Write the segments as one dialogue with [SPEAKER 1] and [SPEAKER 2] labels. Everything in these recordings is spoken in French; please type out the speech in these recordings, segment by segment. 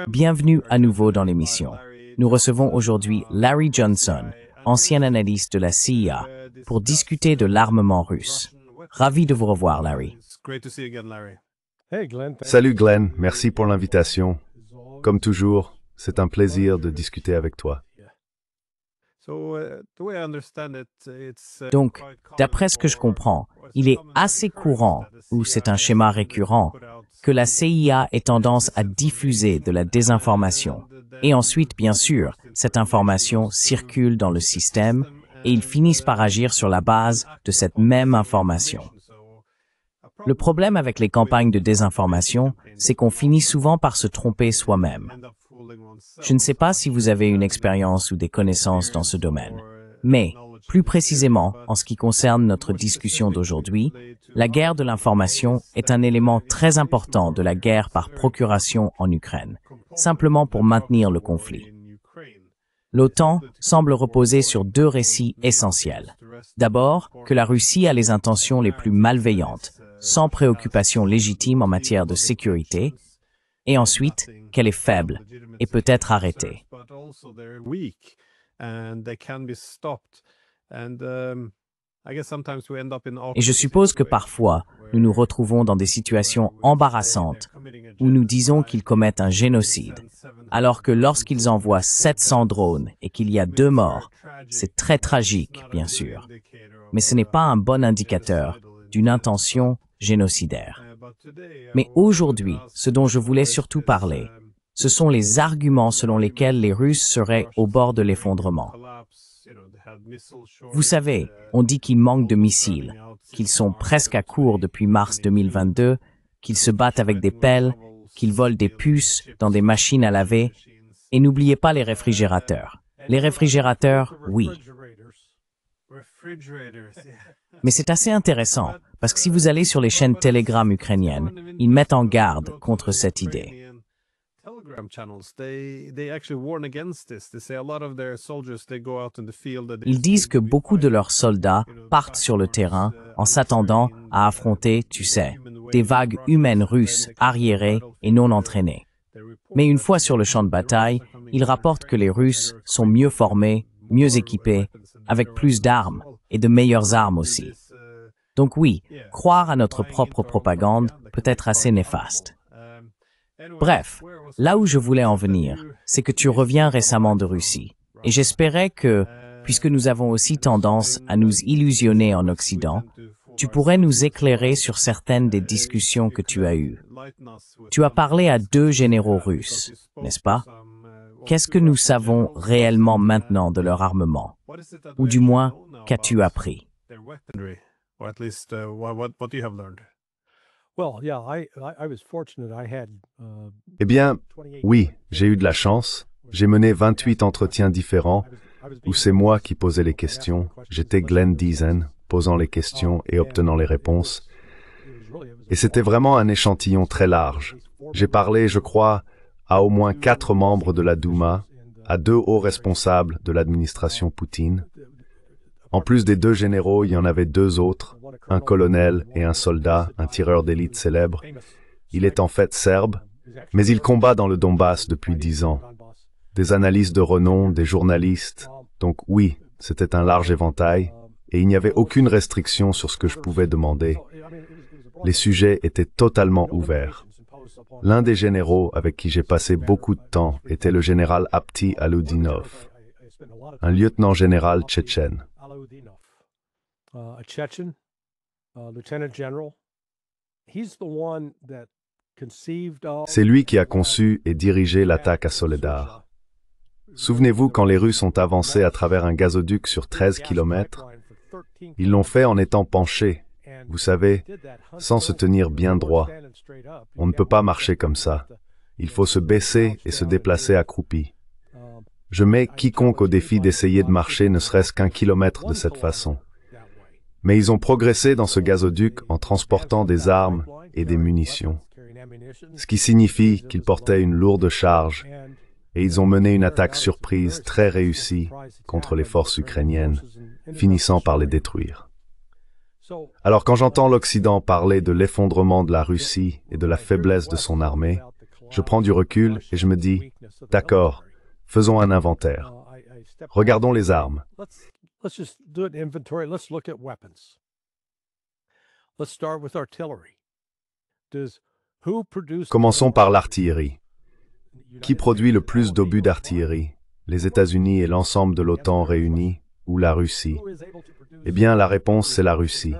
[SPEAKER 1] Bienvenue à nouveau dans l'émission. Nous recevons aujourd'hui Larry Johnson, ancien analyste de la CIA, pour discuter de l'armement russe. Ravi de vous revoir, Larry.
[SPEAKER 2] Salut Glenn, merci pour l'invitation. Comme toujours, c'est un plaisir de discuter avec toi.
[SPEAKER 1] Donc, d'après ce que je comprends, il est assez courant, ou c'est un schéma récurrent, que la CIA ait tendance à diffuser de la désinformation. Et ensuite, bien sûr, cette information circule dans le système et ils finissent par agir sur la base de cette même information. Le problème avec les campagnes de désinformation, c'est qu'on finit souvent par se tromper soi-même. Je ne sais pas si vous avez une expérience ou des connaissances dans ce domaine, mais plus précisément, en ce qui concerne notre discussion d'aujourd'hui, la guerre de l'information est un élément très important de la guerre par procuration en Ukraine, simplement pour maintenir le conflit. L'OTAN semble reposer sur deux récits essentiels. D'abord, que la Russie a les intentions les plus malveillantes, sans préoccupation légitime en matière de sécurité, et ensuite, qu'elle est faible et peut être arrêtée. Et je suppose que parfois, nous nous retrouvons dans des situations embarrassantes où nous disons qu'ils commettent un génocide, alors que lorsqu'ils envoient 700 drones et qu'il y a 2 morts, c'est très tragique, bien sûr, mais ce n'est pas un bon indicateur d'une intention génocidaire. Mais aujourd'hui, ce dont je voulais surtout parler, ce sont les arguments selon lesquels les Russes seraient au bord de l'effondrement. Vous savez, on dit qu'ils manquent de missiles, qu'ils sont presque à court depuis mars 2022, qu'ils se battent avec des pelles, qu'ils volent des puces dans des machines à laver, et n'oubliez pas les réfrigérateurs. Les réfrigérateurs, oui. Mais c'est assez intéressant, parce que si vous allez sur les chaînes Telegram ukrainiennes, ils mettent en garde contre cette idée. Ils disent que beaucoup de leurs soldats partent sur le terrain en s'attendant à affronter, tu sais, des vagues humaines russes arriérées et non entraînées. Mais une fois sur le champ de bataille, ils rapportent que les Russes sont mieux formés, mieux équipés, avec plus d'armes et de meilleures armes aussi. Donc oui, croire à notre propre propagande peut être assez néfaste. Bref, là où je voulais en venir, c'est que tu reviens récemment de Russie. Et j'espérais que, puisque nous avons aussi tendance à nous illusionner en Occident, tu pourrais nous éclairer sur certaines des discussions que tu as eues. Tu as parlé à 2 généraux russes, n'est-ce pas? Qu'est-ce que nous savons réellement maintenant de leur armement? Ou du moins, qu'as-tu appris?
[SPEAKER 2] Eh bien, oui, j'ai eu de la chance. J'ai mené 28 entretiens différents où c'est moi qui posais les questions. J'étais Glenn Deason, posant les questions et obtenant les réponses. Et c'était vraiment un échantillon très large. J'ai parlé, je crois, à au moins 4 membres de la Douma, à 2 hauts responsables de l'administration Poutine. En plus des 2 généraux, il y en avait 2 autres, un colonel et un soldat, un tireur d'élite célèbre. Il est en fait serbe, mais il combat dans le Donbass depuis 10 ans. Des analystes de renom, des journalistes. Donc oui, c'était un large éventail, et il n'y avait aucune restriction sur ce que je pouvais demander. Les sujets étaient totalement ouverts. L'un des généraux avec qui j'ai passé beaucoup de temps était le général Apti Aludinov, un lieutenant-général tchétchène. C'est lui qui a conçu et dirigé l'attaque à Soledar. Souvenez-vous quand les Russes ont avancé à travers un gazoduc sur 13 kilomètres, ils l'ont fait en étant penchés, vous savez, sans se tenir bien droit. On ne peut pas marcher comme ça. Il faut se baisser et se déplacer accroupi. Je mets quiconque au défi d'essayer de marcher ne serait-ce qu'1 kilomètre de cette façon. Mais ils ont progressé dans ce gazoduc en transportant des armes et des munitions. Ce qui signifie qu'ils portaient une lourde charge et ils ont mené une attaque surprise très réussie contre les forces ukrainiennes, finissant par les détruire. Alors quand j'entends l'Occident parler de l'effondrement de la Russie et de la faiblesse de son armée, Je prends du recul et je me dis, d'accord, faisons un inventaire. Regardons les armes.
[SPEAKER 3] Let's just do an inventory. Let's look at weapons. Let's start with artillery.
[SPEAKER 2] Commençons par l'artillerie. Qui produit le plus d'obus d'artillerie? Les États-Unis et l'ensemble de l'OTAN réunis ou la Russie? Eh bien, la réponse, c'est la Russie.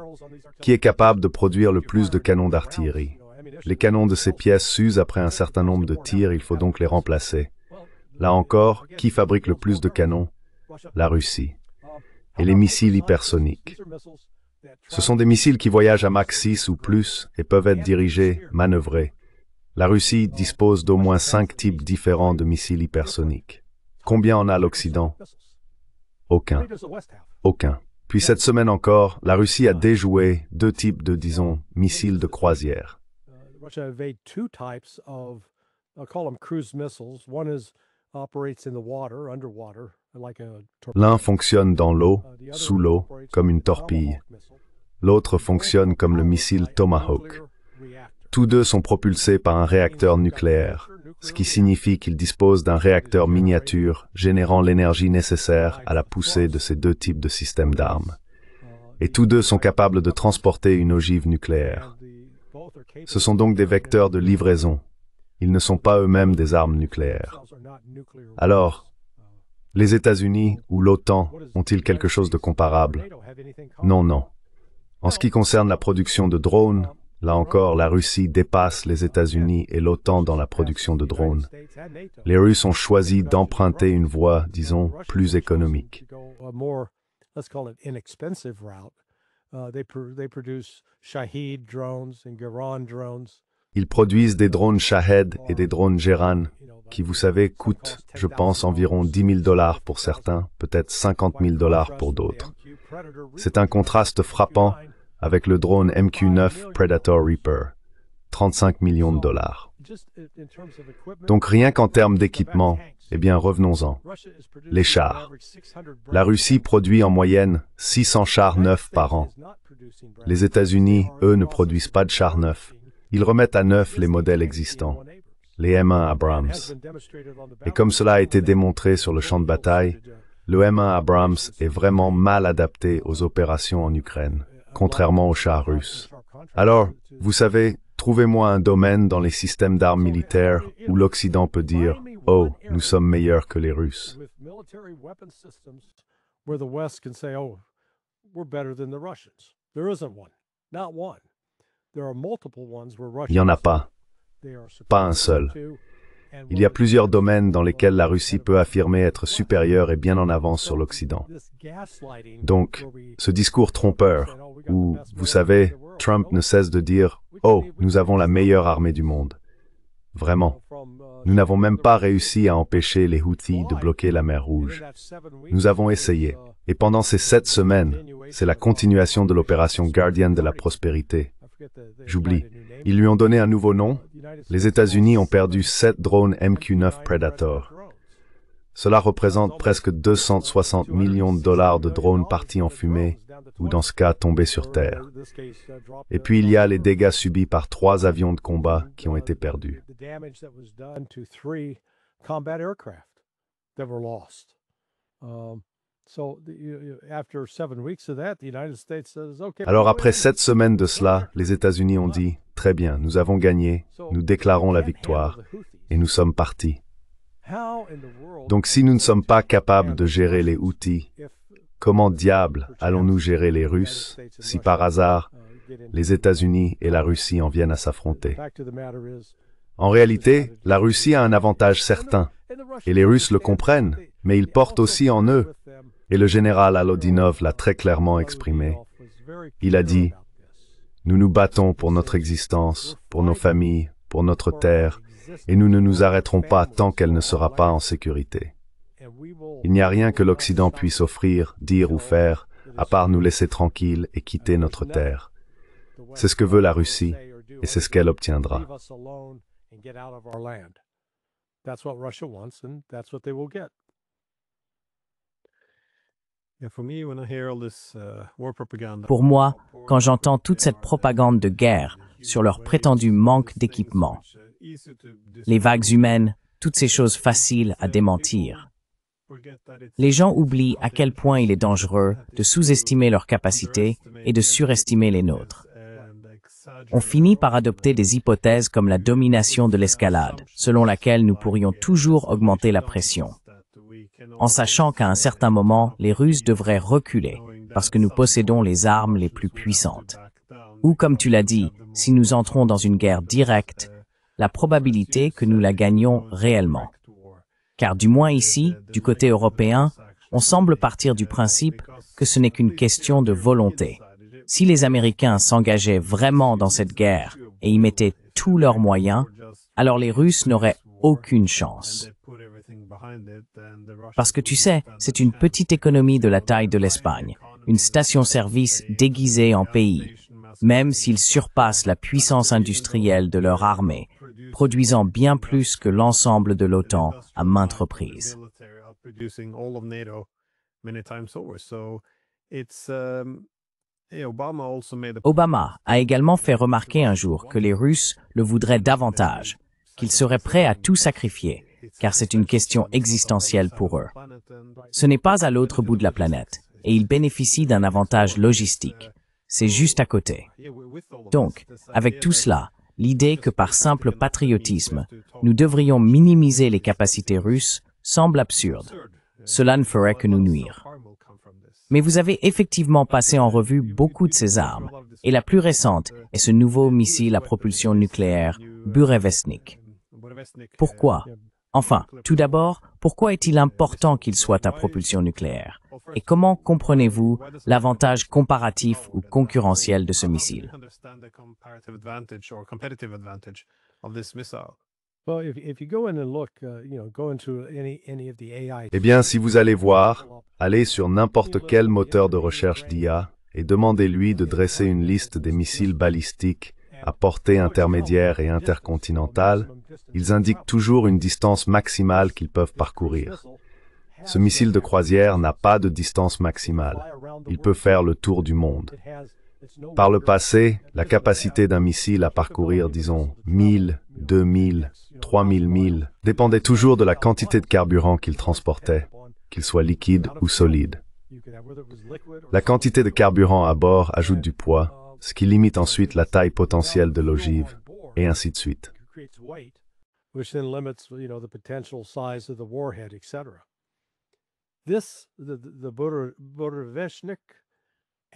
[SPEAKER 2] Qui est capable de produire le plus de canons d'artillerie? Les canons de ces pièces s'usent après un certain nombre de tirs, il faut donc les remplacer. Là encore, qui fabrique le plus de canons? La Russie. Et les missiles hypersoniques. Ce sont des missiles qui voyagent à Mach 6 ou plus et peuvent être dirigés, manœuvrés. La Russie dispose d'au moins 5 types différents de missiles hypersoniques. Combien en a l'Occident? Aucun. Aucun. Puis cette semaine encore, la Russie a déjoué 2 types de, disons, missiles de croisière. L'un fonctionne dans l'eau, sous l'eau, comme une torpille. L'autre fonctionne comme le missile Tomahawk. Tous deux sont propulsés par un réacteur nucléaire, ce qui signifie qu'ils disposent d'un réacteur miniature générant l'énergie nécessaire à la poussée de ces 2 types de systèmes d'armes. Et tous deux sont capables de transporter une ogive nucléaire. Ce sont donc des vecteurs de livraison. Ils ne sont pas eux-mêmes des armes nucléaires. Alors, les États-Unis ou l'OTAN ont-ils quelque chose de comparable? Non, non. En ce qui concerne la production de drones, là encore, la Russie dépasse les États-Unis et l'OTAN dans la production de drones. Les Russes ont choisi d'emprunter une voie, disons, plus économique. Ils produisent des drones Shahed et des drones Geran, qui, vous savez, coûtent, je pense, environ $10 000 pour certains, peut-être $50 000 pour d'autres. C'est un contraste frappant avec le drone MQ-9 Predator Reaper, $35 millions. Donc rien qu'en termes d'équipement, eh bien revenons-en. Les chars. La Russie produit en moyenne 600 chars neufs par an. Les États-Unis, eux, ne produisent pas de chars neufs. Ils remettent à neuf les modèles existants, les M1 Abrams. Et comme cela a été démontré sur le champ de bataille, le M1 Abrams est vraiment mal adapté aux opérations en Ukraine, contrairement aux chars russes. Alors, vous savez, trouvez-moi un domaine dans les systèmes d'armes militaires où l'Occident peut dire « Oh, nous sommes meilleurs que les Russes ». Il n'y en a pas. Pas un seul. Il y a plusieurs domaines dans lesquels la Russie peut affirmer être supérieure et bien en avance sur l'Occident. Donc, ce discours trompeur, où, vous savez, Trump ne cesse de dire « Oh, nous avons la meilleure armée du monde ». Vraiment. Nous n'avons même pas réussi à empêcher les Houthis de bloquer la mer Rouge. Nous avons essayé. Et pendant ces 7 semaines, c'est la continuation de l'opération Guardian de la prospérité. J'oublie. Ils lui ont donné un nouveau nom. Les États-Unis ont perdu 7 drones MQ-9 Predator. Cela représente presque $260 millions de drones partis en fumée, ou dans ce cas tombés sur Terre. Et puis il y a les dégâts subis par 3 avions de combat qui ont été perdus. Alors après 7 semaines de cela, les États-Unis ont dit « Très bien, nous avons gagné, nous déclarons la victoire, et nous sommes partis. » Donc si nous ne sommes pas capables de gérer les Houthis, comment diable allons-nous gérer les Russes si par hasard les États-Unis et la Russie en viennent à s'affronter? En réalité, la Russie a un avantage certain, et les Russes le comprennent, mais ils portent aussi en eux. Et le général Alodinov l'a très clairement exprimé. Il a dit « Nous nous battons pour notre existence, pour nos familles, pour notre terre, et nous ne nous arrêterons pas tant qu'elle ne sera pas en sécurité. Il n'y a rien que l'Occident puisse offrir, dire ou faire, à part nous laisser tranquilles et quitter notre terre. C'est ce que veut la Russie, et c'est ce qu'elle obtiendra. »
[SPEAKER 1] Pour moi, quand j'entends toute cette propagande de guerre sur leur prétendu manque d'équipement, Les vagues humaines, toutes ces choses faciles à démentir. Les gens oublient à quel point il est dangereux de sous-estimer leurs capacités et de surestimer les nôtres. On finit par adopter des hypothèses comme la domination de l'escalade, selon laquelle nous pourrions toujours augmenter la pression, en sachant qu'à un certain moment, les Russes devraient reculer, parce que nous possédons les armes les plus puissantes. Ou comme tu l'as dit, si nous entrons dans une guerre directe, la probabilité que nous la gagnions réellement. Car du moins ici, du côté européen, on semble partir du principe que ce n'est qu'une question de volonté. Si les Américains s'engageaient vraiment dans cette guerre et y mettaient tous leurs moyens, alors les Russes n'auraient aucune chance. Parce que tu sais, c'est une petite économie de la taille de l'Espagne, une station-service déguisée en pays, même s'ils surpassent la puissance industrielle de leur armée, produisant bien plus que l'ensemble de l'OTAN à maintes reprises. Obama a également fait remarquer un jour que les Russes le voudraient davantage, qu'ils seraient prêts à tout sacrifier, car c'est une question existentielle pour eux. Ce n'est pas à l'autre bout de la planète, et ils bénéficient d'un avantage logistique. C'est juste à côté. Donc, avec tout cela, l'idée que par simple patriotisme, nous devrions minimiser les capacités russes semble absurde. Cela ne ferait que nous nuire. Mais vous avez effectivement passé en revue beaucoup de ces armes, et la plus récente est ce nouveau missile à propulsion nucléaire, Burevestnik. Pourquoi? Enfin, tout d'abord, pourquoi est-il important qu'il soit à propulsion nucléaire? Et comment comprenez-vous l'avantage comparatif ou concurrentiel de ce missile?
[SPEAKER 2] Eh bien, si vous allez voir, allez sur n'importe quel moteur de recherche d'IA et demandez-lui de dresser une liste des missiles balistiques à portée intermédiaire et intercontinentale. Ils indiquent toujours une distance maximale qu'ils peuvent parcourir. Ce missile de croisière n'a pas de distance maximale. Il peut faire le tour du monde. Par le passé, la capacité d'un missile à parcourir, disons, 1000, 2000, 3000 milles, dépendait toujours de la quantité de carburant qu'il transportait, qu'il soit liquide ou solide. La quantité de carburant à bord ajoute du poids, ce qui limite ensuite la taille potentielle de l'ogive, et ainsi de suite.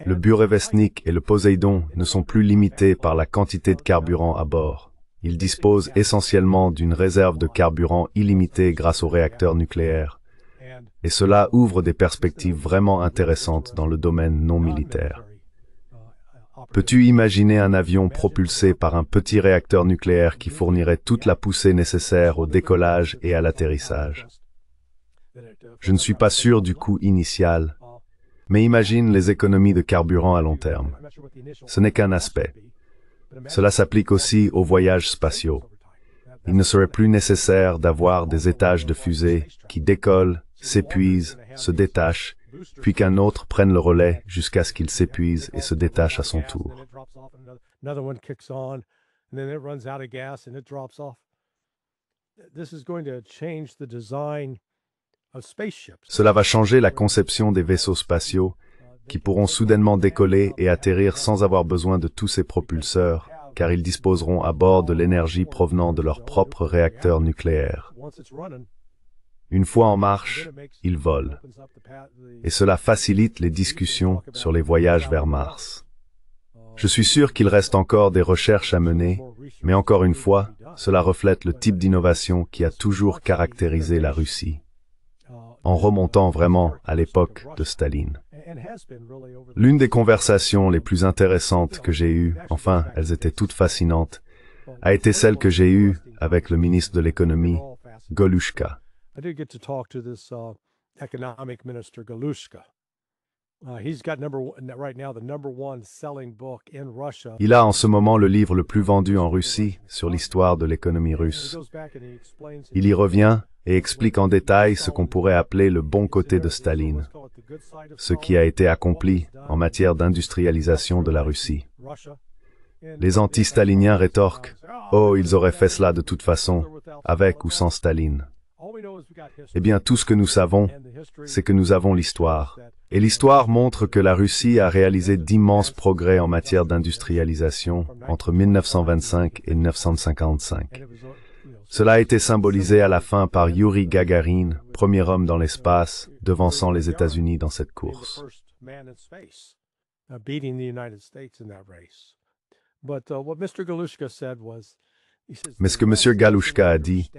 [SPEAKER 2] Le Burevestnik et le Poséidon ne sont plus limités par la quantité de carburant à bord. Ils disposent essentiellement d'une réserve de carburant illimitée grâce aux réacteurs nucléaires. Et cela ouvre des perspectives vraiment intéressantes dans le domaine non militaire. Peux-tu imaginer un avion propulsé par un petit réacteur nucléaire qui fournirait toute la poussée nécessaire au décollage et à l'atterrissage? Je ne suis pas sûr du coût initial, mais imagine les économies de carburant à long terme. Ce n'est qu'un aspect. Cela s'applique aussi aux voyages spatiaux. Il ne serait plus nécessaire d'avoir des étages de fusée qui décollent, s'épuisent, se détachent, puis qu'un autre prenne le relais jusqu'à ce qu'il s'épuise et se détache à son tour. Cela va changer la conception des vaisseaux spatiaux qui pourront soudainement décoller et atterrir sans avoir besoin de tous ces propulseurs, car ils disposeront à bord de l'énergie provenant de leur propre réacteur nucléaire. Une fois en marche, ils volent. Et cela facilite les discussions sur les voyages vers Mars. Je suis sûr qu'il reste encore des recherches à mener, mais encore une fois, cela reflète le type d'innovation qui a toujours caractérisé la Russie, en remontant vraiment à l'époque de Staline. L'une des conversations les plus intéressantes que j'ai eues, enfin, elles étaient toutes fascinantes, a été celle que j'ai eue avec le ministre de l'économie, Galushka. Il a en ce moment le livre le plus vendu en Russie sur l'histoire de l'économie russe. Il y revient et explique en détail ce qu'on pourrait appeler le bon côté de Staline, ce qui a été accompli en matière d'industrialisation de la Russie. Les anti-staliniens rétorquent « Oh, ils auraient fait cela de toute façon, avec ou sans Staline. » Eh bien, tout ce que nous savons, c'est que nous avons l'histoire. Et l'histoire montre que la Russie a réalisé d'immenses progrès en matière d'industrialisation entre 1925 et 1955. Cela a été symbolisé à la fin par Yuri Gagarin, premier homme dans l'espace, devançant les États-Unis dans cette course. Mais ce que M. Galushka a dit,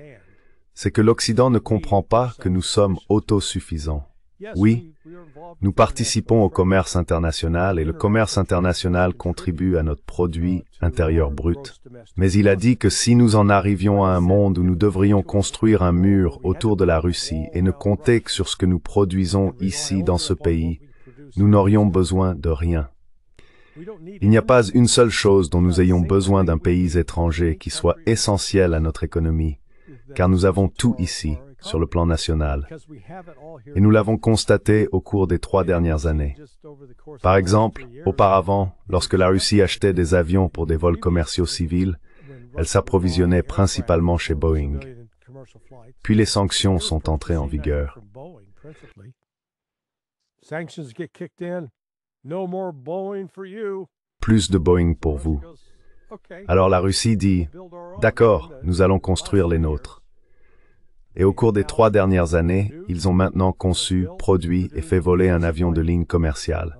[SPEAKER 2] c'est que l'Occident ne comprend pas que nous sommes autosuffisants. Oui, nous participons au commerce international et le commerce international contribue à notre produit intérieur brut. Mais il a dit que si nous en arrivions à un monde où nous devrions construire un mur autour de la Russie et ne compter que sur ce que nous produisons ici dans ce pays, nous n'aurions besoin de rien. Il n'y a pas une seule chose dont nous ayons besoin d'un pays étranger qui soit essentiel à notre économie, car nous avons tout ici, sur le plan national. Et nous l'avons constaté au cours des 3 dernières années. Par exemple, auparavant, lorsque la Russie achetait des avions pour des vols commerciaux civils, elle s'approvisionnait principalement chez Boeing. Puis les sanctions sont entrées en vigueur. Plus de Boeing pour vous. Alors la Russie dit, d'accord, nous allons construire les nôtres. Et au cours des 3 dernières années, ils ont maintenant conçu, produit et fait voler un avion de ligne commerciale.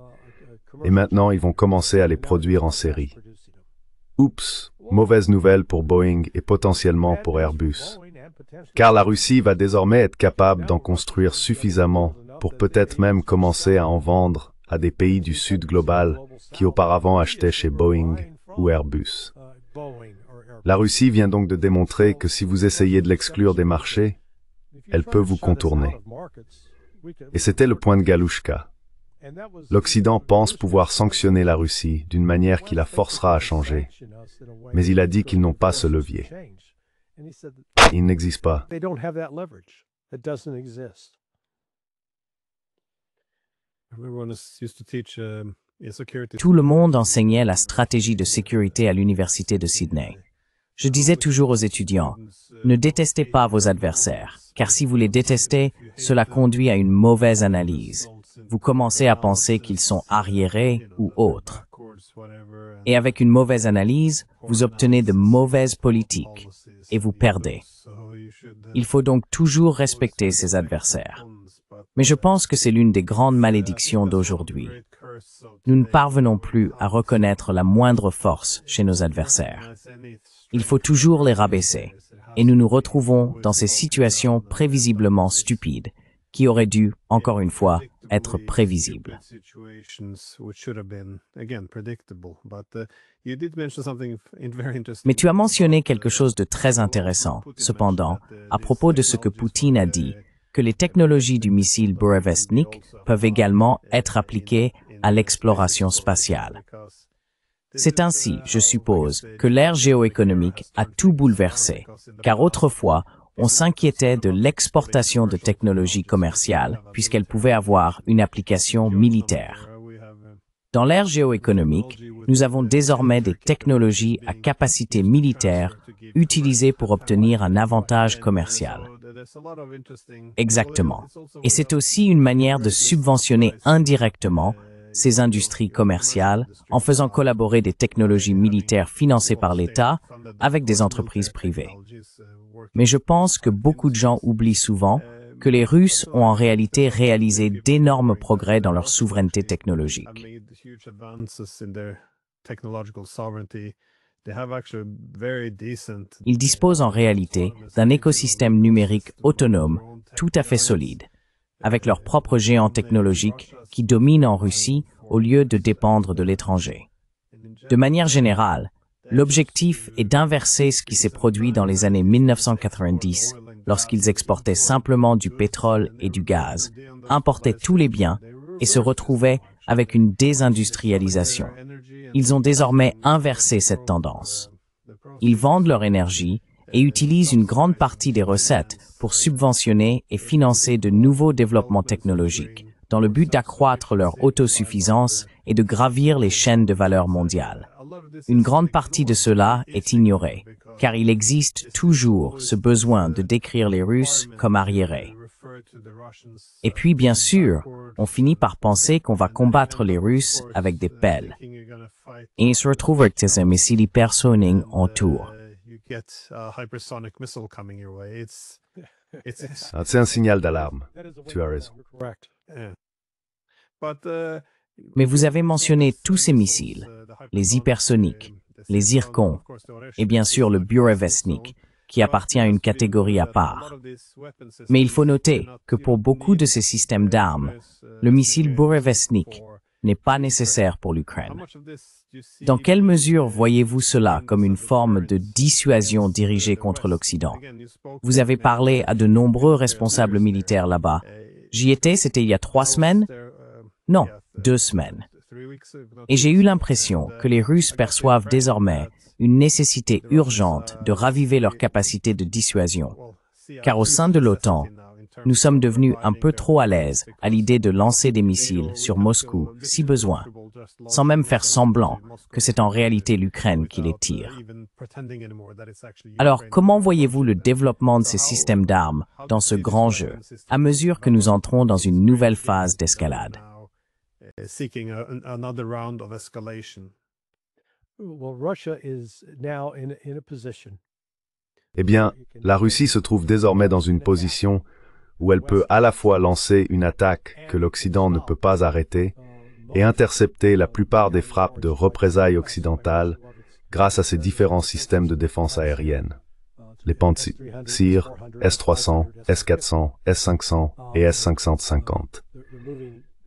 [SPEAKER 2] Et maintenant, ils vont commencer à les produire en série. Oups, mauvaise nouvelle pour Boeing et potentiellement pour Airbus. Car la Russie va désormais être capable d'en construire suffisamment pour peut-être même commencer à en vendre à des pays du Sud global qui auparavant achetaient chez Boeing ou Airbus. La Russie vient donc de démontrer que si vous essayez de l'exclure des marchés, elle peut vous contourner. Et c'était le point de Galushka. L'Occident pense pouvoir sanctionner la Russie d'une manière qui la forcera à changer. Mais il a dit qu'ils n'ont pas ce levier. Il n'existe pas.
[SPEAKER 1] Tout le monde enseignait la stratégie de sécurité à l'université de Sydney. Je disais toujours aux étudiants, ne détestez pas vos adversaires, car si vous les détestez, cela conduit à une mauvaise analyse. Vous commencez à penser qu'ils sont arriérés ou autres. Et avec une mauvaise analyse, vous obtenez de mauvaises politiques et vous perdez. Il faut donc toujours respecter ses adversaires. Mais je pense que c'est l'une des grandes malédictions d'aujourd'hui. Nous ne parvenons plus à reconnaître la moindre force chez nos adversaires. Il faut toujours les rabaisser, et nous nous retrouvons dans ces situations prévisiblement stupides, qui auraient dû, encore une fois, être prévisibles. Mais tu as mentionné quelque chose de très intéressant, cependant, à propos de ce que Poutine a dit, que les technologies du missile Burevestnik peuvent également être appliquées à l'exploration spatiale. C'est ainsi, je suppose, que l'ère géoéconomique a tout bouleversé, car autrefois, on s'inquiétait de l'exportation de technologies commerciales, puisqu'elles pouvaient avoir une application militaire. Dans l'ère géoéconomique, nous avons désormais des technologies à capacité militaire utilisées pour obtenir un avantage commercial. Exactement. Et c'est aussi une manière de subventionner indirectement ces industries commerciales en faisant collaborer des technologies militaires financées par l'État avec des entreprises privées. Mais je pense que beaucoup de gens oublient souvent que les Russes ont en réalité réalisé d'énormes progrès dans leur souveraineté technologique. Ils disposent en réalité d'un écosystème numérique autonome tout à fait solide, avec leurs propres géants technologiques qui dominent en Russie au lieu de dépendre de l'étranger. De manière générale, l'objectif est d'inverser ce qui s'est produit dans les années 1990, lorsqu'ils exportaient simplement du pétrole et du gaz, importaient tous les biens et se retrouvaient avec une désindustrialisation. Ils ont désormais inversé cette tendance. Ils vendent leur énergie et utilisent une grande partie des recettes pour subventionner et financer de nouveaux développements technologiques, dans le but d'accroître leur autosuffisance et de gravir les chaînes de valeur mondiales. Une grande partie de cela est ignorée, car il existe toujours ce besoin de décrire les Russes comme arriérés. Et puis, bien sûr, on finit par penser qu'on va combattre les Russes avec des pelles. Et il se retrouve avec ces missiles hypersoniques en tour.
[SPEAKER 2] C'est un signal d'alarme. Tu as raison.
[SPEAKER 3] Correct.
[SPEAKER 1] Mais vous avez mentionné tous ces missiles, les hypersoniques, les zircons, et bien sûr le burevestnik, qui appartient à une catégorie à part. Mais il faut noter que pour beaucoup de ces systèmes d'armes, le missile burevestnik n'est pas nécessaire pour l'Ukraine. Dans quelle mesure voyez-vous cela comme une forme de dissuasion dirigée contre l'Occident? Vous avez parlé à de nombreux responsables militaires là-bas. J'y étais, c'était il y a 3 semaines? Non, 2 semaines. Et j'ai eu l'impression que les Russes perçoivent désormais une nécessité urgente de raviver leur capacité de dissuasion. Car au sein de l'OTAN, nous sommes devenus un peu trop à l'aise à l'idée de lancer des missiles sur Moscou, si besoin, sans même faire semblant que c'est en réalité l'Ukraine qui les tire. Alors, comment voyez-vous le développement de ces systèmes d'armes dans ce grand jeu, à mesure que nous entrons dans une nouvelle phase d'escalade?
[SPEAKER 3] Well, Russia is now in a position.
[SPEAKER 2] Eh bien, la Russie se trouve désormais dans une position où elle peut à la fois lancer une attaque que l'Occident ne peut pas arrêter et intercepter la plupart des frappes de représailles occidentales grâce à ses différents systèmes de défense aérienne. Les Pantsir, S-300, S-400, S-500 et S-550.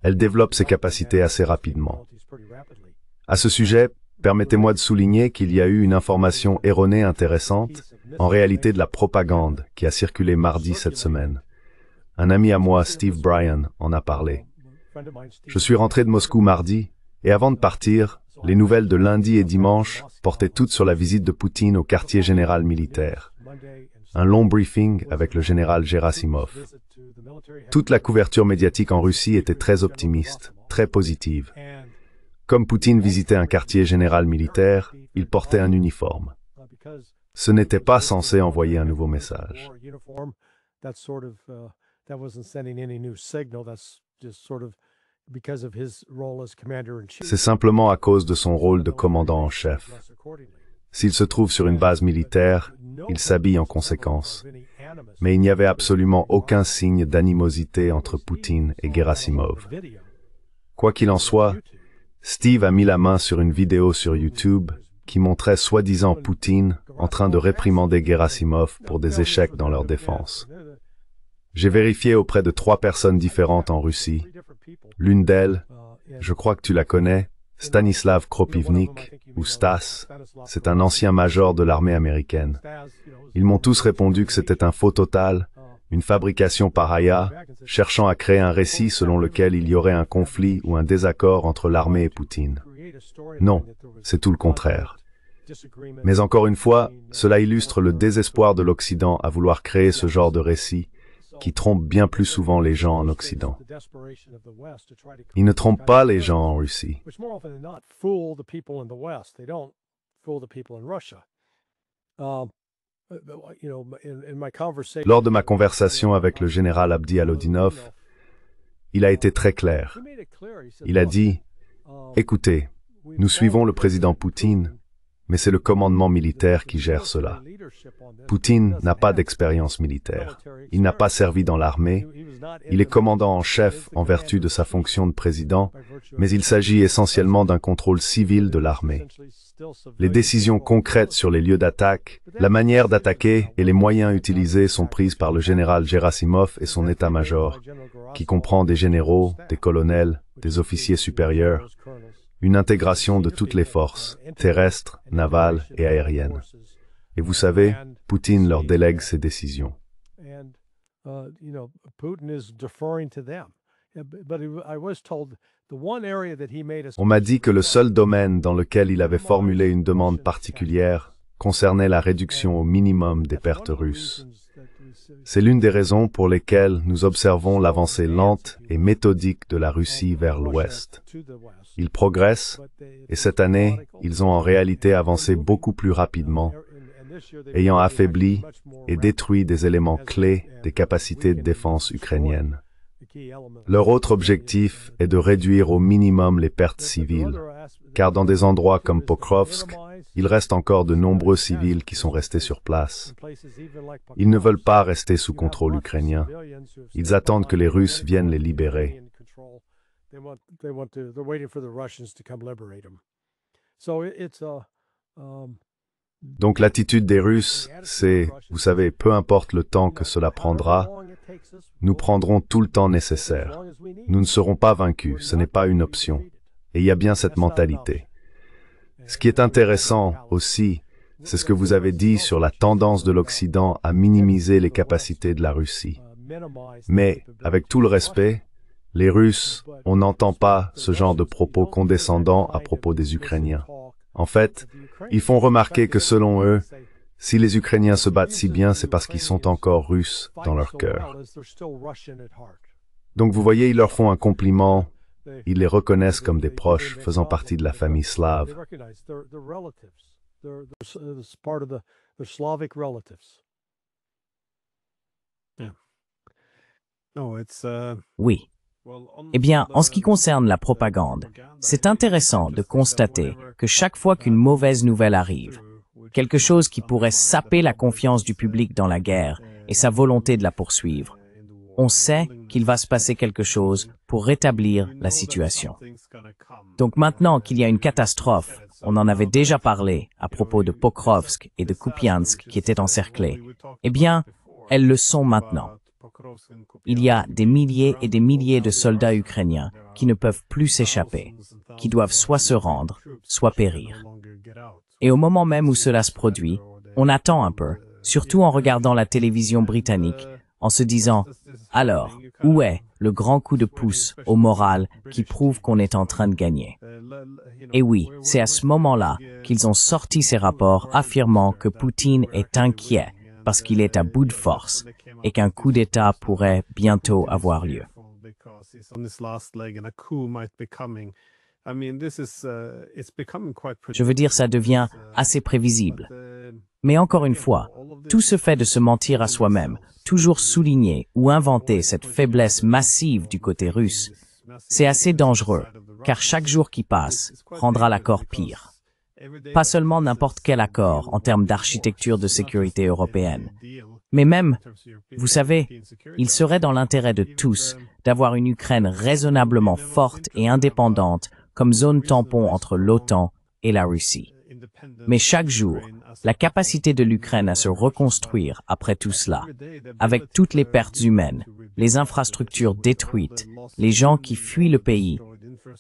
[SPEAKER 2] Elle développe ses capacités assez rapidement. À ce sujet, permettez-moi de souligner qu'il y a eu une information erronée intéressante, en réalité de la propagande, qui a circulé mardi cette semaine. Un ami à moi, Steve Bryan, en a parlé. Je suis rentré de Moscou mardi, et avant de partir, les nouvelles de lundi et dimanche portaient toutes sur la visite de Poutine au quartier général militaire. Un long briefing avec le général Gerasimov. Toute la couverture médiatique en Russie était très optimiste, très positive. Comme Poutine visitait un quartier général militaire, il portait un uniforme. Ce n'était pas censé envoyer un nouveau message. C'est simplement à cause de son rôle de commandant en chef. S'il se trouve sur une base militaire, il s'habille en conséquence. Mais il n'y avait absolument aucun signe d'animosité entre Poutine et Gerasimov. Quoi qu'il en soit, Steve a mis la main sur une vidéo sur YouTube qui montrait soi-disant Poutine en train de réprimander Gerasimov pour des échecs dans leur défense. J'ai vérifié auprès de 3 personnes différentes en Russie. L'une d'elles, je crois que tu la connais, Stanislav Kropivnik, ou Stas, c'est un ancien major de l'armée américaine. Ils m'ont tous répondu que c'était un faux total, une fabrication paria, cherchant à créer un récit selon lequel il y aurait un conflit ou un désaccord entre l'armée et Poutine. Non, c'est tout le contraire. Mais encore une fois, cela illustre le désespoir de l'Occident à vouloir créer ce genre de récit qui trompe bien plus souvent les gens en Occident. Il ne trompe pas les gens en Russie. Lors de ma conversation avec le général Abdi Alodinov, il a été très clair. Il a dit, « Écoutez, nous suivons le président Poutine, mais c'est le commandement militaire qui gère cela. Poutine n'a pas d'expérience militaire. Il n'a pas servi dans l'armée. Il est commandant en chef en vertu de sa fonction de président, mais il s'agit essentiellement d'un contrôle civil de l'armée. Les décisions concrètes sur les lieux d'attaque, la manière d'attaquer et les moyens utilisés sont prises par le général Gerasimov et son état-major, qui comprend des généraux, des colonels, des officiers supérieurs, une intégration de toutes les forces, terrestres, navales et aériennes. Et vous savez, Poutine leur délègue ses décisions. On m'a dit que le seul domaine dans lequel il avait formulé une demande particulière concernait la réduction au minimum des pertes russes. C'est l'une des raisons pour lesquelles nous observons l'avancée lente et méthodique de la Russie vers l'Ouest. Ils progressent, et cette année, ils ont en réalité avancé beaucoup plus rapidement, ayant affaibli et détruit des éléments clés des capacités de défense ukrainiennes. Leur autre objectif est de réduire au minimum les pertes civiles, car dans des endroits comme Pokrovsk, il reste encore de nombreux civils qui sont restés sur place. Ils ne veulent pas rester sous contrôle ukrainien. Ils attendent que les Russes viennent les libérer. Donc l'attitude des Russes, c'est, vous savez, peu importe le temps que cela prendra, nous prendrons tout le temps nécessaire. Nous ne serons pas vaincus, ce n'est pas une option. Et il y a bien cette mentalité. Ce qui est intéressant aussi, c'est ce que vous avez dit sur la tendance de l'Occident à minimiser les capacités de la Russie. Mais, avec tout le respect, les Russes, on n'entend pas ce genre de propos condescendants à propos des Ukrainiens. En fait, ils font remarquer que selon eux, si les Ukrainiens se battent si bien, c'est parce qu'ils sont encore Russes dans leur cœur. Donc vous voyez, ils leur font un compliment, ils les reconnaissent comme des proches faisant partie de la famille slave.
[SPEAKER 1] Oui. Eh bien, en ce qui concerne la propagande, c'est intéressant de constater que chaque fois qu'une mauvaise nouvelle arrive, quelque chose qui pourrait saper la confiance du public dans la guerre et sa volonté de la poursuivre, on sait qu'il va se passer quelque chose pour rétablir la situation. Donc maintenant qu'il y a une catastrophe, on en avait déjà parlé à propos de Pokrovsk et de Kupiansk qui étaient encerclés, eh bien, elles le sont maintenant. Il y a des milliers et des milliers de soldats ukrainiens qui ne peuvent plus s'échapper, qui doivent soit se rendre, soit périr. Et au moment même où cela se produit, on attend un peu, surtout en regardant la télévision britannique, en se disant « Alors, où est le grand coup de pouce au moral qui prouve qu'on est en train de gagner ?» Et oui, c'est à ce moment-là qu'ils ont sorti ces rapports affirmant que Poutine est inquiet parce qu'il est à bout de force et qu'un coup d'État pourrait bientôt avoir lieu. Je veux dire, ça devient assez prévisible. Mais encore une fois, tout se fait de se mentir à soi-même, toujours souligner ou inventer cette faiblesse massive du côté russe. C'est assez dangereux, car chaque jour qui passe rendra l'accord pire. Pas seulement n'importe quel accord en termes d'architecture de sécurité européenne, mais même, vous savez, il serait dans l'intérêt de tous d'avoir une Ukraine raisonnablement forte et indépendante comme zone tampon entre l'OTAN et la Russie. Mais chaque jour, la capacité de l'Ukraine à se reconstruire après tout cela, avec toutes les pertes humaines, les infrastructures détruites, les gens qui fuient le pays,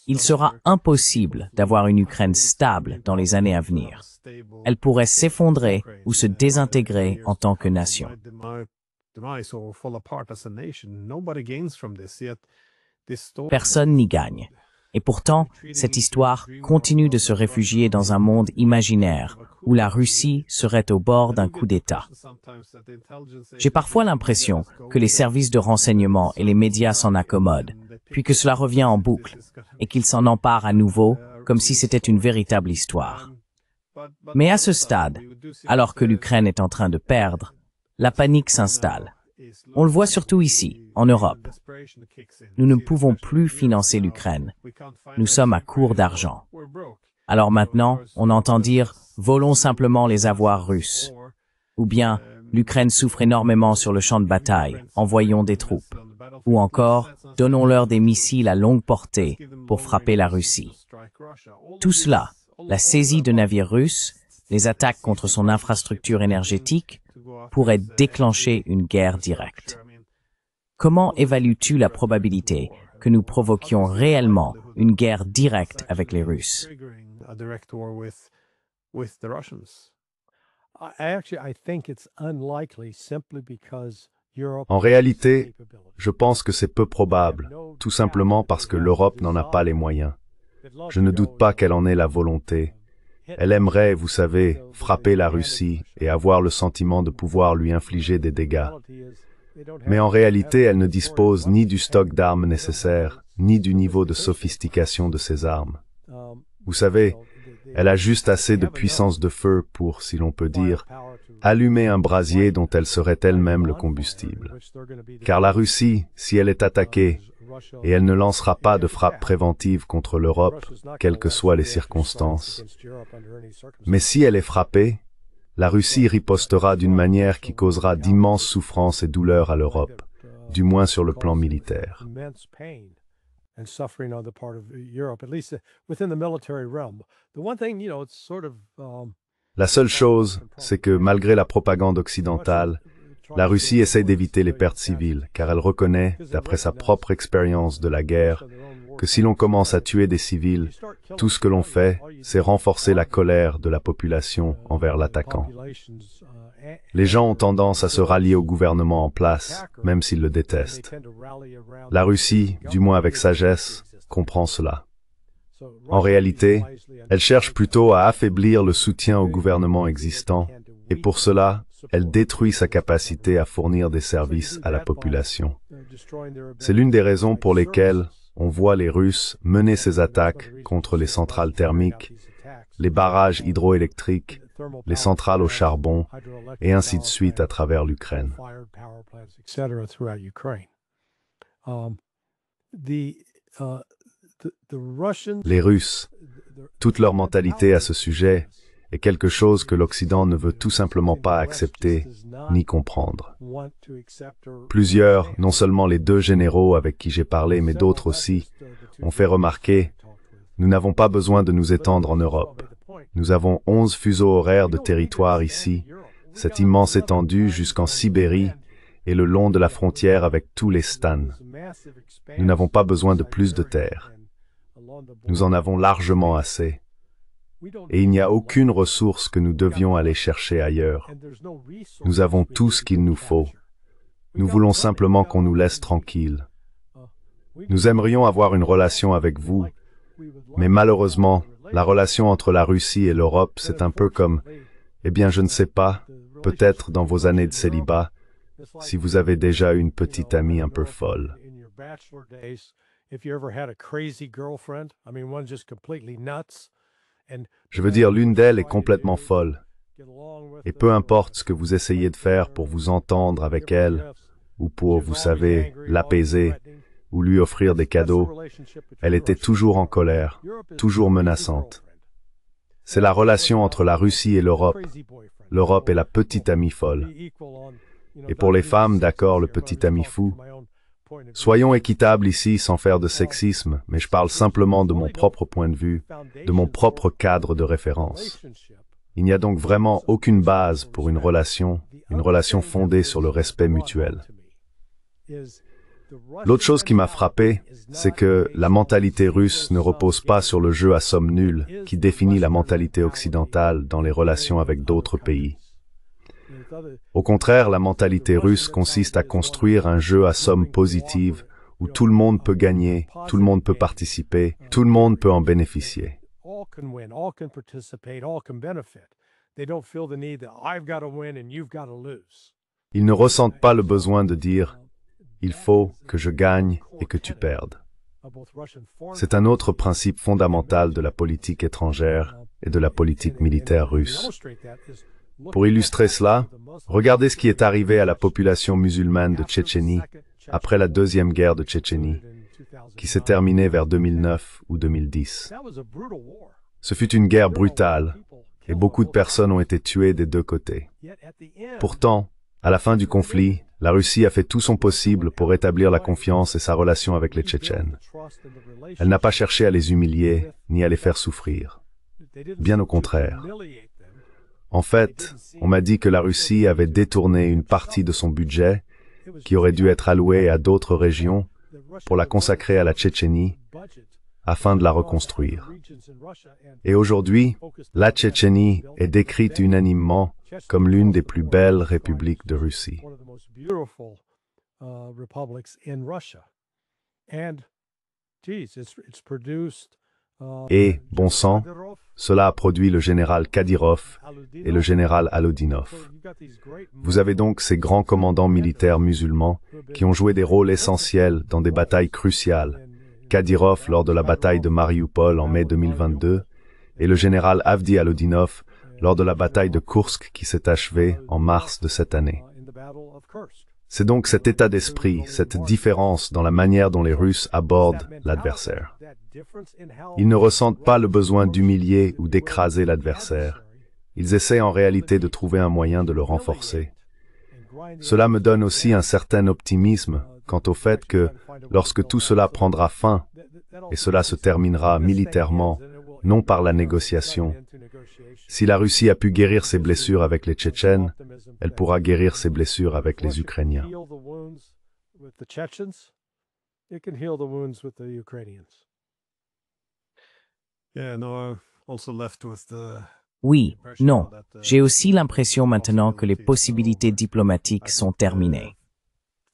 [SPEAKER 1] il sera impossible d'avoir une Ukraine stable dans les années à venir. Elle pourrait s'effondrer ou se désintégrer en tant que nation. Personne n'y gagne. Et pourtant, cette histoire continue de se réfugier dans un monde imaginaire où la Russie serait au bord d'un coup d'État. J'ai parfois l'impression que les services de renseignement et les médias s'en accommodent, puis que cela revient en boucle, et qu'ils s'en emparent à nouveau comme si c'était une véritable histoire. Mais à ce stade, alors que l'Ukraine est en train de perdre, la panique s'installe. On le voit surtout ici, en Europe. Nous ne pouvons plus financer l'Ukraine. Nous sommes à court d'argent. Alors maintenant, on entend dire « volons simplement les avoirs russes » ou bien « l'Ukraine souffre énormément sur le champ de bataille, envoyons des troupes » ou encore « donnons-leur des missiles à longue portée pour frapper la Russie ». Tout cela, la saisie de navires russes, les attaques contre son infrastructure énergétique, pourrait déclencher une guerre directe. Comment évalues-tu la probabilité que nous provoquions réellement une guerre directe avec les Russes?
[SPEAKER 2] En réalité, je pense que c'est peu probable, tout simplement parce que l'Europe n'en a pas les moyens. Je ne doute pas qu'elle en ait la volonté, Elle aimerait, vous savez, frapper la Russie et avoir le sentiment de pouvoir lui infliger des dégâts. Mais en réalité, elle ne dispose ni du stock d'armes nécessaire, ni du niveau de sophistication de ses armes. Vous savez, elle a juste assez de puissance de feu pour, si l'on peut dire, allumer un brasier dont elle serait elle-même le combustible. Car la Russie, si elle est attaquée, et elle ne lancera pas de frappe préventive contre l'Europe, quelles que soient les circonstances, mais si elle est frappée, la Russie ripostera d'une manière qui causera d'immenses souffrances et douleurs à l'Europe, du moins sur le plan militaire.
[SPEAKER 3] And suffering on the part of Europe, at least within the military realm. The one thing, it's sort of
[SPEAKER 2] La seule chose, c'est que malgré la propagande occidentale, la Russie essaie d'éviter les pertes civiles, car elle reconnaît, d'après sa propre expérience de la guerre, que si l'on commence à tuer des civils, tout ce que l'on fait, c'est renforcer la colère de la population envers l'attaquant. Les gens ont tendance à se rallier au gouvernement en place, même s'ils le détestent. La Russie, du moins avec sagesse, comprend cela. En réalité, elle cherche plutôt à affaiblir le soutien au gouvernement existant, et pour cela, elle détruit sa capacité à fournir des services à la population. C'est l'une des raisons pour lesquelles on voit les Russes mener ces attaques contre les centrales thermiques, les barrages hydroélectriques, les centrales au charbon, et ainsi de suite à travers l'Ukraine. Les Russes, toute leur mentalité à ce sujet est quelque chose que l'Occident ne veut tout simplement pas accepter ni comprendre. Plusieurs, non seulement les deux généraux avec qui j'ai parlé, mais d'autres aussi, ont fait remarquer « Nous n'avons pas besoin de nous étendre en Europe. Nous avons 11 fuseaux horaires de territoire ici, cette immense étendue jusqu'en Sibérie et le long de la frontière avec tous les stans. Nous n'avons pas besoin de plus de terre. Nous en avons largement assez. Et il n'y a aucune ressource que nous devions aller chercher ailleurs. Nous avons tout ce qu'il nous faut. Nous voulons simplement qu'on nous laisse tranquilles. Nous aimerions avoir une relation avec vous, mais malheureusement, la relation entre la Russie et l'Europe, c'est un peu comme, eh bien, je ne sais pas, peut-être dans vos années de célibat, si vous avez déjà une petite amie un peu folle. Je veux dire, l'une d'elles est complètement folle. Et peu importe ce que vous essayez de faire pour vous entendre avec elle, ou pour, vous savez, l'apaiser, ou lui offrir des cadeaux, elle était toujours en colère, toujours menaçante. C'est la relation entre la Russie et l'Europe. L'Europe est la petite amie folle. Et pour les femmes, d'accord, le petit ami fou. Soyons équitables ici sans faire de sexisme, mais je parle simplement de mon propre point de vue, de mon propre cadre de référence. Il n'y a donc vraiment aucune base pour une relation fondée sur le respect mutuel. L'autre chose qui m'a frappé, c'est que la mentalité russe ne repose pas sur le jeu à somme nulle qui définit la mentalité occidentale dans les relations avec d'autres pays. Au contraire, la mentalité russe consiste à construire un jeu à somme positive où tout le monde peut gagner, tout le monde peut participer, tout le monde peut en bénéficier. Ils ne ressentent pas le besoin de dire « il faut que je gagne et que tu perdes ». C'est un autre principe fondamental de la politique étrangère et de la politique militaire russe. Pour illustrer cela, regardez ce qui est arrivé à la population musulmane de Tchétchénie après la deuxième guerre de Tchétchénie, qui s'est terminée vers 2009 ou 2010. Ce fut une guerre brutale, et beaucoup de personnes ont été tuées des deux côtés. Pourtant, à la fin du conflit, la Russie a fait tout son possible pour rétablir la confiance et sa relation avec les Tchétchènes. Elle n'a pas cherché à les humilier, ni à les faire souffrir. Bien au contraire. En fait, on m'a dit que la Russie avait détourné une partie de son budget, qui aurait dû être alloué à d'autres régions, pour la consacrer à la Tchétchénie, afin de la reconstruire. Et aujourd'hui, la Tchétchénie est décrite unanimement comme l'une des plus belles républiques de Russie. Et, bon sang, cela a produit le général Kadyrov et le général Alodinov. Vous avez donc ces grands commandants militaires musulmans qui ont joué des rôles essentiels dans des batailles cruciales. Kadyrov lors de la bataille de Mariupol en mai 2022 et le général Avdi Alodinov lors de la bataille de Kursk qui s'est achevée en mars de cette année. C'est donc cet état d'esprit, cette différence dans la manière dont les Russes abordent l'adversaire. Ils ne ressentent pas le besoin d'humilier ou d'écraser l'adversaire. Ils essaient en réalité de trouver un moyen de le renforcer. Cela me donne aussi un certain optimisme quant au fait que, lorsque tout cela prendra fin, et cela se terminera militairement, non par la négociation, si la Russie a pu guérir ses blessures avec les Tchétchènes, elle pourra guérir ses blessures avec les Ukrainiens.
[SPEAKER 1] Oui, non. J'ai aussi l'impression maintenant que les possibilités diplomatiques sont terminées.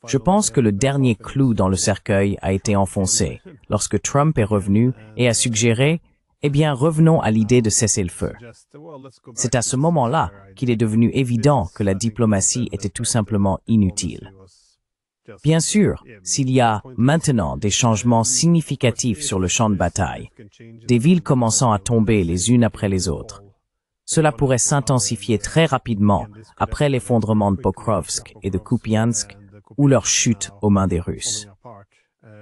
[SPEAKER 1] Je pense que le dernier clou dans le cercueil a été enfoncé lorsque Trump est revenu et a suggéré « Eh bien, revenons à l'idée de cesser le feu ». C'est à ce moment-là qu'il est devenu évident que la diplomatie était tout simplement inutile. Bien sûr, s'il y a maintenant des changements significatifs sur le champ de bataille, des villes commençant à tomber les unes après les autres, cela pourrait s'intensifier très rapidement après l'effondrement de Pokrovsk et de Kupiansk ou leur chute aux mains des Russes.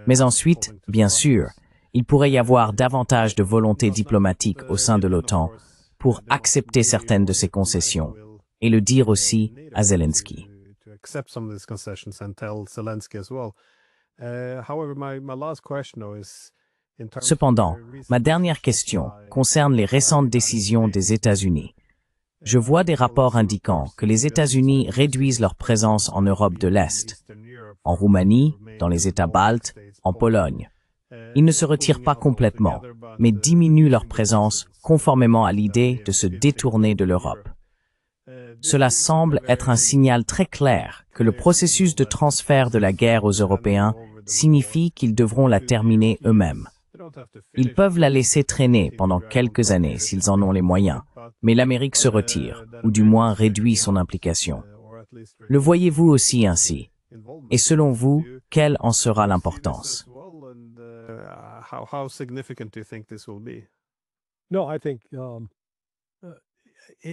[SPEAKER 1] Mais ensuite, bien sûr, il pourrait y avoir davantage de volonté diplomatique au sein de l'OTAN pour accepter certaines de ces concessions et le dire aussi à Zelensky. Cependant, ma dernière question concerne les récentes décisions des États-Unis. Je vois des rapports indiquant que les États-Unis réduisent leur présence en Europe de l'Est, en Roumanie, dans les États baltes, en Pologne. Ils ne se retirent pas complètement, mais diminuent leur présence conformément à l'idée de se détourner de l'Europe. Cela semble être un signal très clair que le processus de transfert de la guerre aux Européens signifie qu'ils devront la terminer eux-mêmes. Ils peuvent la laisser traîner pendant quelques années s'ils en ont les moyens, mais l'Amérique se retire, ou du moins réduit son implication. Le voyez-vous aussi ainsi? Et selon vous, quelle en sera l'importance?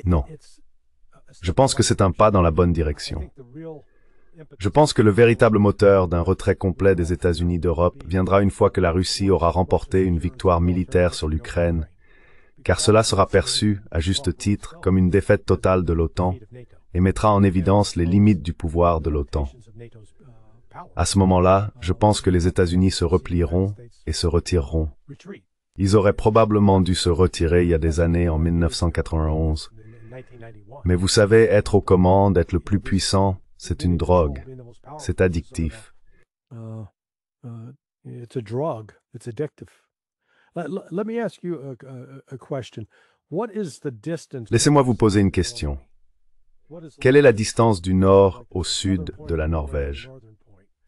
[SPEAKER 2] Non. Je pense que c'est un pas dans la bonne direction. Je pense que le véritable moteur d'un retrait complet des États-Unis d'Europe viendra une fois que la Russie aura remporté une victoire militaire sur l'Ukraine, car cela sera perçu, à juste titre, comme une défaite totale de l'OTAN et mettra en évidence les limites du pouvoir de l'OTAN. À ce moment-là, je pense que les États-Unis se replieront et se retireront. Ils auraient probablement dû se retirer il y a des années en 1991. Mais vous savez, être aux commandes, être le plus puissant, c'est une drogue. C'est addictif. Laissez-moi vous poser une question. Quelle est la distance du nord au sud de la Norvège?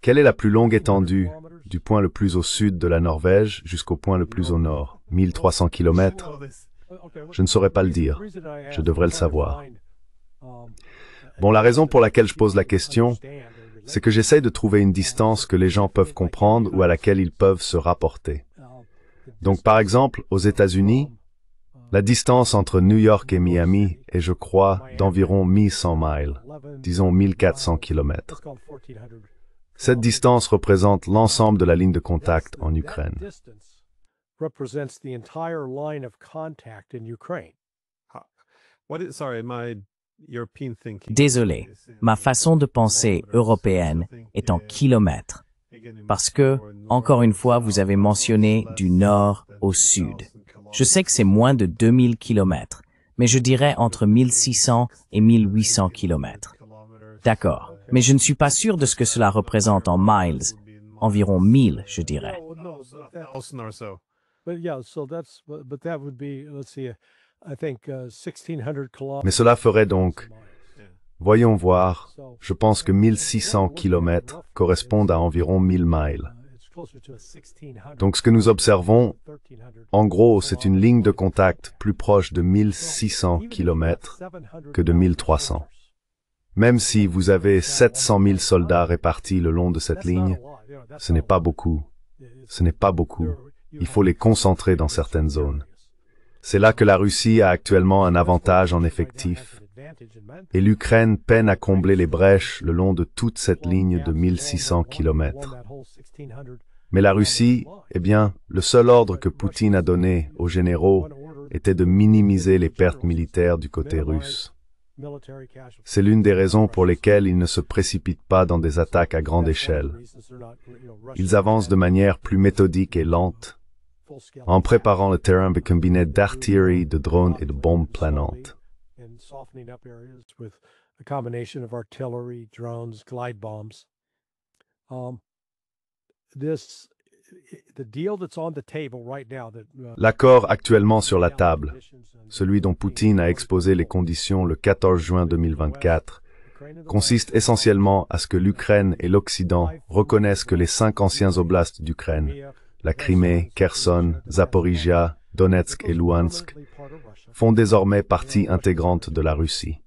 [SPEAKER 2] Quelle est la plus longue étendue, du point le plus au sud de la Norvège jusqu'au point le plus au nord? 1300 kilomètres? Je ne saurais pas le dire. Je devrais le savoir. Bon, la raison pour laquelle je pose la question, c'est que j'essaye de trouver une distance que les gens peuvent comprendre ou à laquelle ils peuvent se rapporter. Donc, par exemple, aux États-Unis, la distance entre New York et Miami est, je crois, d'environ 1100 miles, disons 1400 kilomètres. Cette distance représente l'ensemble de la ligne de contact en Ukraine.
[SPEAKER 1] Désolé, ma façon de penser européenne est en kilomètres, parce que, encore une fois, vous avez mentionné du nord au sud. Je sais que c'est moins de 2000 kilomètres, mais je dirais entre 1600 et 1800 kilomètres. D'accord, mais je ne suis pas sûr de ce que cela représente en miles, environ 1000, je dirais.
[SPEAKER 2] Mais cela ferait donc, voyons voir, je pense que 1600 kilomètres correspondent à environ 1000 miles. Donc ce que nous observons, en gros, c'est une ligne de contact plus proche de 1600 km que de 1300. Même si vous avez 700 000 soldats répartis le long de cette ligne, ce n'est pas beaucoup. Ce n'est pas beaucoup. Il faut les concentrer dans certaines zones. C'est là que la Russie a actuellement un avantage en effectif, et l'Ukraine peine à combler les brèches le long de toute cette ligne de 1600 km. Mais la Russie, eh bien, le seul ordre que Poutine a donné aux généraux était de minimiser les pertes militaires du côté russe. C'est l'une des raisons pour lesquelles ils ne se précipitent pas dans des attaques à grande échelle. Ils avancent de manière plus méthodique et lente, en préparant le terrain avec un combiné d'artillerie, de drones et de bombes planantes. L'accord actuellement sur la table, celui dont Poutine a exposé les conditions le 14 juin 2024, consiste essentiellement à ce que l'Ukraine et l'Occident reconnaissent que les 5 anciens oblasts d'Ukraine, la Crimée, Kherson, Zaporizhia, Donetsk et Luhansk, font désormais partie intégrante de la Russie.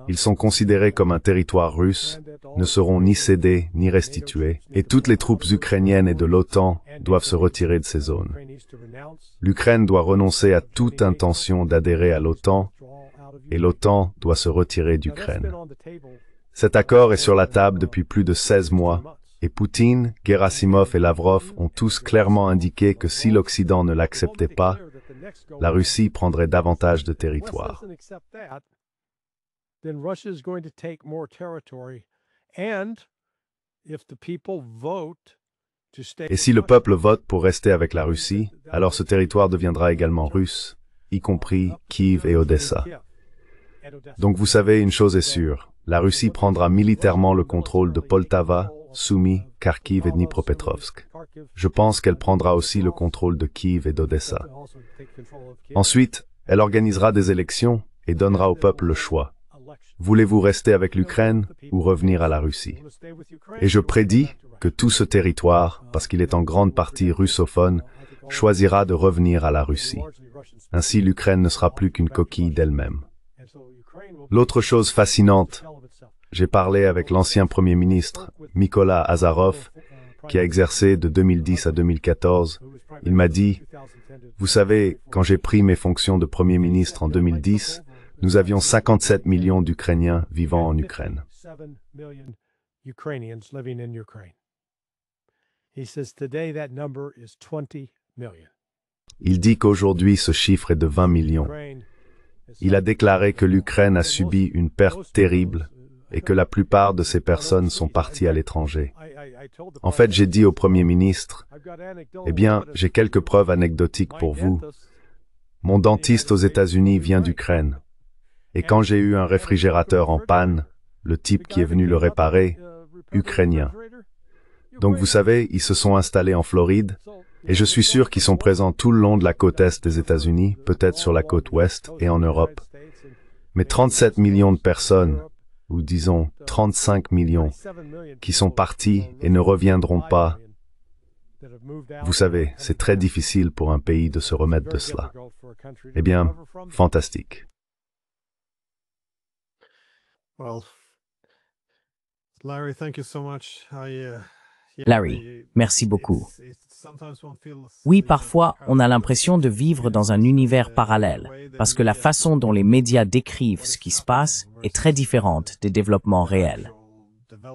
[SPEAKER 2] Ils sont considérés comme un territoire russe, ne seront ni cédés ni restitués, et toutes les troupes ukrainiennes et de l'OTAN doivent se retirer de ces zones. L'Ukraine doit renoncer à toute intention d'adhérer à l'OTAN, et l'OTAN doit se retirer d'Ukraine. Cet accord est sur la table depuis plus de 16 mois, et Poutine, Gerasimov et Lavrov ont tous clairement indiqué que si l'Occident ne l'acceptait pas, la Russie prendrait davantage de territoire. Et si le peuple vote pour rester avec la Russie, alors ce territoire deviendra également russe, y compris Kiev et Odessa. Donc vous savez, une chose est sûre, la Russie prendra militairement le contrôle de Poltava, Sumy, Kharkiv et Dnipropetrovsk. Je pense qu'elle prendra aussi le contrôle de Kiev et d'Odessa. Ensuite, elle organisera des élections et donnera au peuple le choix. Voulez-vous rester avec l'Ukraine ou revenir à la Russie? Et je prédis que tout ce territoire, parce qu'il est en grande partie russophone, choisira de revenir à la Russie. Ainsi, l'Ukraine ne sera plus qu'une coquille d'elle-même. L'autre chose fascinante, j'ai parlé avec l'ancien Premier ministre, Mykola Azarov, qui a exercé de 2010 à 2014. Il m'a dit, « Vous savez, quand j'ai pris mes fonctions de Premier ministre en 2010, nous avions 57 millions d'Ukrainiens vivant en Ukraine. » Il dit qu'aujourd'hui ce chiffre est de 20 millions. Il a déclaré que l'Ukraine a subi une perte terrible et que la plupart de ces personnes sont parties à l'étranger. En fait, j'ai dit au Premier ministre, « Eh bien, j'ai quelques preuves anecdotiques pour vous. Mon dentiste aux États-Unis vient d'Ukraine. Et quand j'ai eu un réfrigérateur en panne, le type qui est venu le réparer, ukrainien. Donc vous savez, ils se sont installés en Floride, et je suis sûr qu'ils sont présents tout le long de la côte est des États-Unis, peut-être sur la côte ouest et en Europe. Mais 37 millions de personnes, ou disons 35 millions, qui sont partis et ne reviendront pas, vous savez, c'est très difficile pour un pays de se remettre de cela. Eh bien, fantastique.
[SPEAKER 1] Larry, merci beaucoup. Oui, parfois, on a l'impression de vivre dans un univers parallèle, parce que la façon dont les médias décrivent ce qui se passe est très différente des développements réels.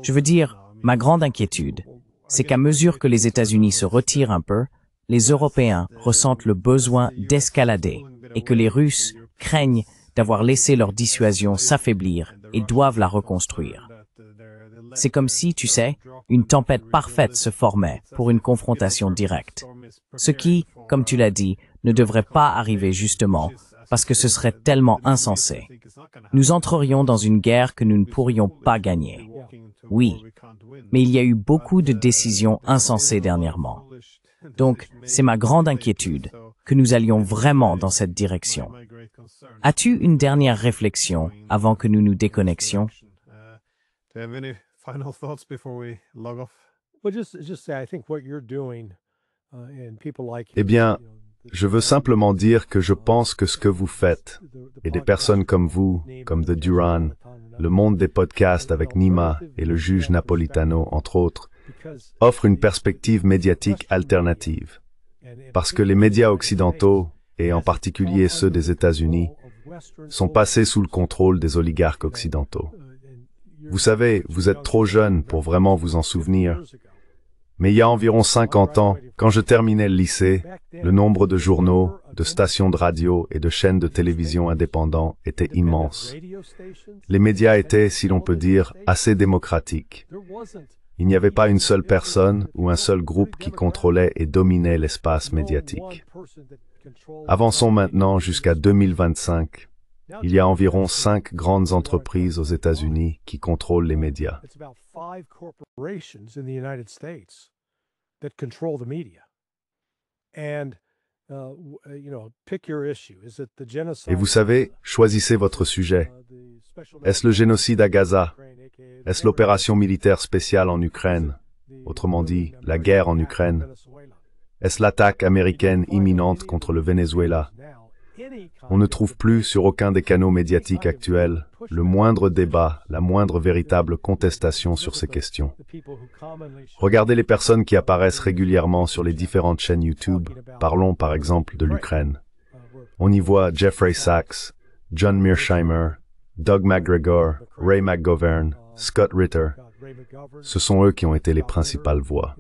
[SPEAKER 1] Je veux dire, ma grande inquiétude, c'est qu'à mesure que les États-Unis se retirent un peu, les Européens ressentent le besoin d'escalader et que les Russes craignent d'avoir laissé leur dissuasion s'affaiblir et doivent la reconstruire. C'est comme si, tu sais, une tempête parfaite se formait pour une confrontation directe. Ce qui, comme tu l'as dit, ne devrait pas arriver justement, parce que ce serait tellement insensé. Nous entrerions dans une guerre que nous ne pourrions pas gagner. Oui, mais il y a eu beaucoup de décisions insensées dernièrement. Donc, c'est ma grande inquiétude que nous allions vraiment dans cette direction. As-tu une dernière réflexion avant que nous nous déconnections?
[SPEAKER 3] Well, just say, I think what you're doing, and people like
[SPEAKER 2] Eh
[SPEAKER 3] you,
[SPEAKER 2] bien,
[SPEAKER 3] you know, the
[SPEAKER 2] je veux simplement dire que je pense que ce que vous faites, et des personnes comme vous, comme The Duran, le monde des podcasts avec Nima et le juge Napolitano, entre autres, offre une perspective médiatique alternative. Parce que les médias occidentaux, et en particulier ceux des États-Unis, sont passés sous le contrôle des oligarques occidentaux. Vous savez, vous êtes trop jeune pour vraiment vous en souvenir, mais il y a environ 50 ans, quand je terminais le lycée, le nombre de journaux, de stations de radio et de chaînes de télévision indépendants était immense. Les médias étaient, si l'on peut dire, assez démocratiques. Il n'y avait pas une seule personne ou un seul groupe qui contrôlait et dominait l'espace médiatique. Avançons maintenant jusqu'à 2025. Il y a environ 5 grandes entreprises aux États-Unis qui contrôlent les médias.
[SPEAKER 3] it's about 5 corporations in the United States that control the media. And, pick your issue. Is it the genocide?
[SPEAKER 2] Et vous savez, choisissez votre sujet. Est-ce le génocide à Gaza? Est-ce l'opération militaire spéciale en Ukraine? Autrement dit, la guerre en Ukraine? Est-ce l'attaque américaine imminente contre le Venezuela? On ne trouve plus sur aucun des canaux médiatiques actuels le moindre débat, la moindre véritable contestation sur ces questions. Regardez les personnes qui apparaissent régulièrement sur les différentes chaînes YouTube. Parlons par exemple de l'Ukraine. On y voit Jeffrey Sachs, John Mearsheimer, Doug McGregor, Ray McGovern, Scott Ritter. Ce sont eux qui ont été les principales voix.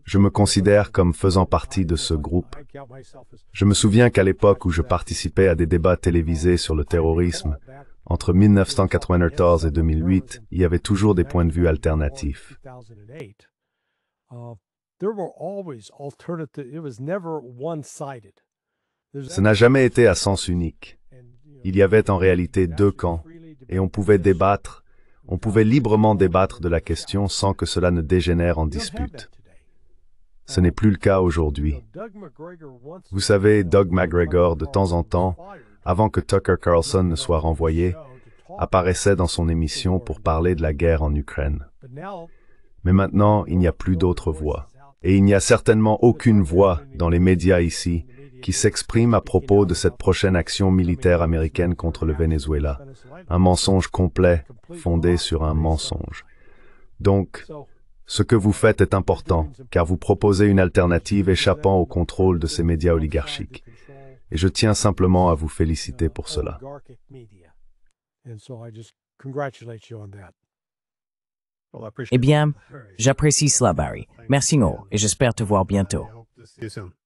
[SPEAKER 2] Je me considère comme faisant partie de ce groupe. Je me souviens qu'à l'époque où je participais à des débats télévisés sur le terrorisme, entre 1994 et 2008, il y avait toujours des points de vue alternatifs. Ce n'a jamais été à sens unique. Il y avait en réalité 2 camps, et on pouvait débattre, on pouvait librement débattre de la question sans que cela ne dégénère en dispute. Ce n'est plus le cas aujourd'hui. Vous savez, Doug McGregor, de temps en temps, avant que Tucker Carlson ne soit renvoyé, apparaissait dans son émission pour parler de la guerre en Ukraine. Mais maintenant, il n'y a plus d'autre voix. Et il n'y a certainement aucune voix dans les médias ici qui s'exprime à propos de cette prochaine action militaire américaine contre le Venezuela. Un mensonge complet, fondé sur un mensonge. Donc, ce que vous faites est important, car vous proposez une alternative échappant au contrôle de ces médias oligarchiques. Et je tiens simplement à vous féliciter pour cela.
[SPEAKER 1] Eh bien, j'apprécie cela, Barry. Merci, et j'espère te voir bientôt.
[SPEAKER 3] See you soon.